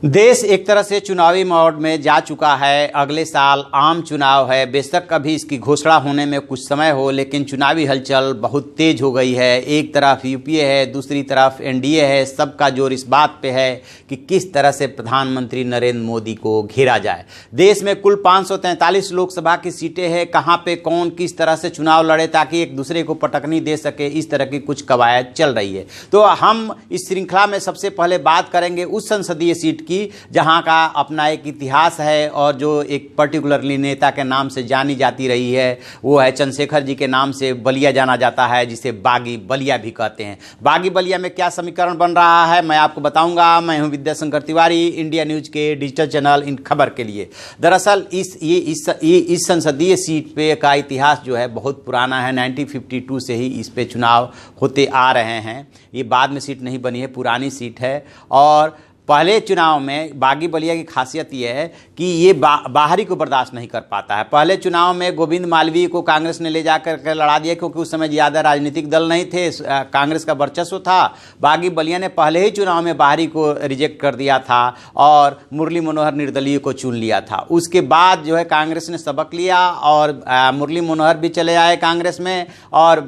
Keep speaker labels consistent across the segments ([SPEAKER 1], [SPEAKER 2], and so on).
[SPEAKER 1] देश एक तरह से चुनावी मोड में जा चुका है। अगले साल आम चुनाव है। बेशक अभी इसकी घोषणा होने में कुछ समय हो, लेकिन चुनावी हलचल बहुत तेज हो गई है। एक तरफ यूपीए है, दूसरी तरफ एनडीए है। सबका जोर इस बात पे है कि किस तरह से प्रधानमंत्री नरेंद्र मोदी को घेरा जाए। देश में कुल 543 लोकसभा की सीटें हैं। कहाँ पे कौन किस तरह से चुनाव लड़े ताकि एक दूसरे को पटकनी दे सके, इस तरह की कुछ कवायद चल रही है। तो हम इस श्रृंखला में सबसे पहले बात करेंगे उस संसदीय सीट की जहां का अपना एक इतिहास है और जो एक पर्टिकुलरली नेता के नाम से जानी जाती रही है, वो है चंद्रशेखर जी के नाम से बलिया जाना जाता है, जिसे बागी बलिया भी कहते हैं। बागी बलिया में क्या समीकरण बन रहा है मैं आपको बताऊंगा। मैं हूं विद्याशंकर तिवारी, इंडिया न्यूज के डिजिटल चैनल इन खबर के लिए। दरअसल इस संसदीय सीट पे का इतिहास जो है बहुत पुराना है। 1952 से ही इस पे चुनाव होते आ रहे हैं। ये बाद में सीट नहीं बनी है, पुरानी सीट है। और पहले चुनाव में बागी बलिया की खासियत यह है कि ये बाहरी को बर्दाश्त नहीं कर पाता है। पहले चुनाव में गोविंद मालवीय को कांग्रेस ने ले जाकर के लड़ा दिया, क्योंकि उस समय ज़्यादा राजनीतिक दल नहीं थे, कांग्रेस का वर्चस्व था। बागी बलिया ने पहले ही चुनाव में बाहरी को रिजेक्ट कर दिया था और मुरली मनोहर निर्दलीय को चुन लिया था। उसके बाद जो है कांग्रेस ने सबक लिया और मुरली मनोहर भी चले आए कांग्रेस में, और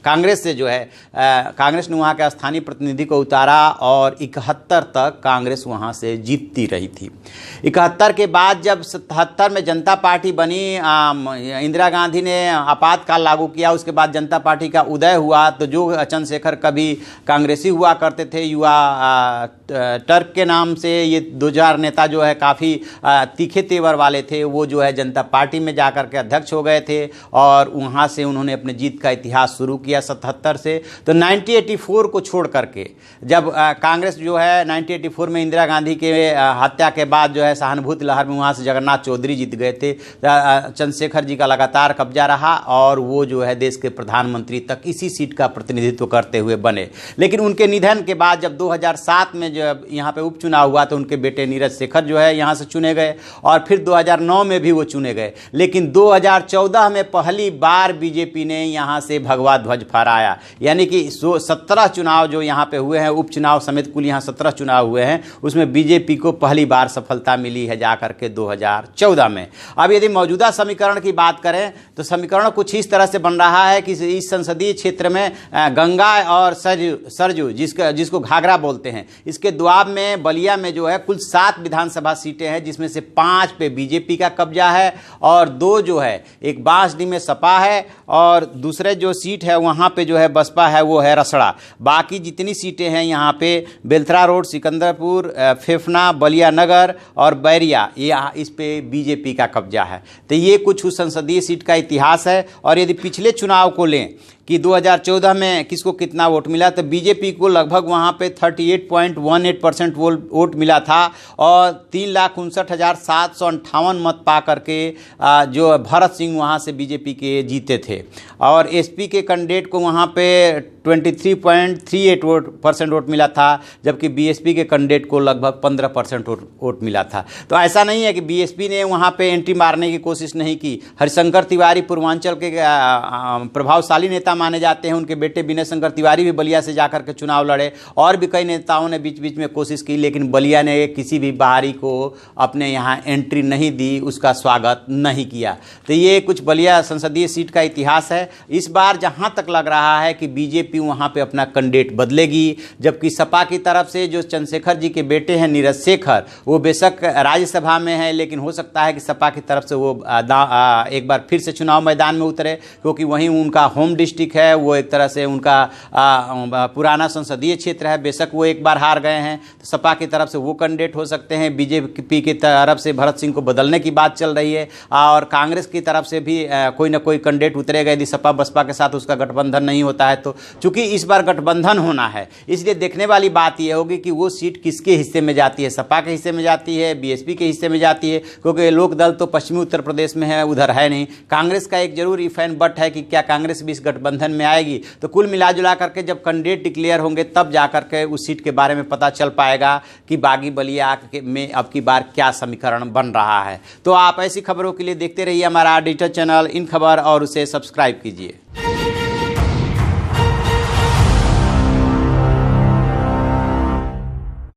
[SPEAKER 1] कांग्रेस से जो है कांग्रेस ने वहाँ के स्थानीय प्रतिनिधि को उतारा और 71 तक कांग्रेस वहां से जीतती रही थी। 71 के बाद जब 77 में जनता पार्टी बनी, इंदिरा गांधी ने आपातकाल लागू किया, उसके बाद जनता पार्टी का उदय हुआ। तो जो चंद्रशेखर कभी कांग्रेसी हुआ करते थे, युवा टर्क के नाम से, ये 2000 नेता जो है काफ़ी तीखे तेवर वाले थे, वो जो है जनता पार्टी में जाकर के अध्यक्ष हो गए थे और वहाँ से उन्होंने अपने जीत का इतिहास शुरू किया 77 से। तो 1984 को छोड़ करके जब कांग्रेस जो है 1984 में इंदिरा गांधी के हत्या के बाद जो है सहानुभूति लहर में वहाँ से जगन्नाथ चौधरी जीत गए थे। चंद्रशेखर जी का लगातार कब्जा रहा और वो जो है देश के प्रधानमंत्री तक इसी सीट का प्रतिनिधित्व करते हुए बने। लेकिन उनके निधन के बाद जब 2007 में जब यहाँ पे उपचुनाव हुआ तो उनके बेटे नीरज शेखर जो है यहाँ से चुने गए और फिर 2009 में भी वो चुने गए। लेकिन 2014 में पहली बार बीजेपी ने यहाँ से भगवा ध्वज फहराया, यानी कि 17 चुनाव जो यहाँ पे हुए हैं, उपचुनाव समेत कुल यहाँ 17 चुनाव हुए हैं, उसमें बीजेपी को पहली बार सफलता मिली है जाकर के 2014 में। अब यदि मौजूदा समीकरण की बात करें तो समीकरण कुछ इस तरह से बन रहा है कि इस संसदीय क्षेत्र में गंगा और सरजू जिसको घाघरा बोलते हैं, इसके दुआब में बलिया में जो है कुल 7 विधानसभा सीटें हैं, जिसमें से 5 पे बीजेपी का कब्जा है और 2 जो है, एक बांसडीह में सपा है और दूसरे जो सीट है वहाँ पे जो है बसपा है, वो है रसड़ा। बाकी जितनी सीटें हैं यहाँ पे बेलथरा रोड, सिकंदरपुर, फेफना, बलिया नगर और बैरिया, ये इस पे बीजेपी का कब्जा है। तो ये कुछ उस संसदीय सीट का इतिहास है। और यदि पिछले चुनाव को लें कि 2014 में किसको कितना वोट मिला, तो बीजेपी को लगभग वहाँ पे 38.18% वोट मिला था और 3,59,758 मत पा करके जो भरत सिंह वहाँ से बीजेपी के जीते थे। और एसपी के कैंडिडेट को वहाँ पे 23.38% वोट मिला था, जबकि बीएसपी के कैंडिडेट को लगभग 15% वोट मिला था। तो ऐसा नहीं है कि बीएसपी ने वहाँ पे एंट्री मारने की कोशिश नहीं की। हरिशंकर तिवारी पूर्वांचल के प्रभावशाली नेता माने जाते हैं, उनके बेटे विनय शंकर तिवारी भी बलिया से जाकर के चुनाव लड़े और भी कई नेताओं ने बीच बीच में कोशिश की, लेकिन बलिया ने किसी भी बाहरी को अपने यहाँ एंट्री नहीं दी, उसका स्वागत नहीं किया। तो ये कुछ बलिया संसदीय सीट का इतिहास है। इस बार जहाँ तक लग रहा है कि बीजेपी वहाँ पे अपना कैंडिडेट बदलेगी, जबकि सपा की तरफ से जो चंद्रशेखर जी के बेटे हैं नीरज शेखर, वो बेशक राज्यसभा में है, लेकिन हो सकता है कि सपा की तरफ से वो एक बार फिर से चुनाव मैदान में उतरे, क्योंकि वहीं उनका होम डिस्ट्रिक्ट है, वो एक तरह से उनका पुराना संसदीय क्षेत्र है। बेशक वो एक बार हार गए हैं, तो सपा की तरफ से वो कैंडिडेट हो सकते हैं। बीजेपी की तरफ से भरत सिंह को बदलने की बात चल रही है और कांग्रेस की तरफ से भी कोई ना कोई कैंडिडेट उतरेगा यदि सपा बसपा के साथ उसका गठबंधन नहीं होता है। तो चूंकि इस बार गठबंधन होना है, इसलिए देखने वाली बात यह होगी कि वो सीट किसके हिस्से में जाती है, सपा के हिस्से में जाती है, बीएसपी के हिस्से में जाती है, क्योंकि लोक दल तो पश्चिमी उत्तर प्रदेश में है, उधर है नहीं। कांग्रेस का एक जरूर इफ एंड बट है कि क्या कांग्रेस भी इस गठबंधन में आएगी। तो कुल मिला जुला करके जब कैंडिडेट डिक्लेयर होंगे तब जाकर के उस सीट के बारे में पता चल पाएगा कि बागी बलिया में अब की बार क्या समीकरण बन रहा है। तो आप ऐसी खबरों के लिए देखते रहिए हमारा डिजिटल चैनल इन खबर और उसे सब्सक्राइब कीजिए।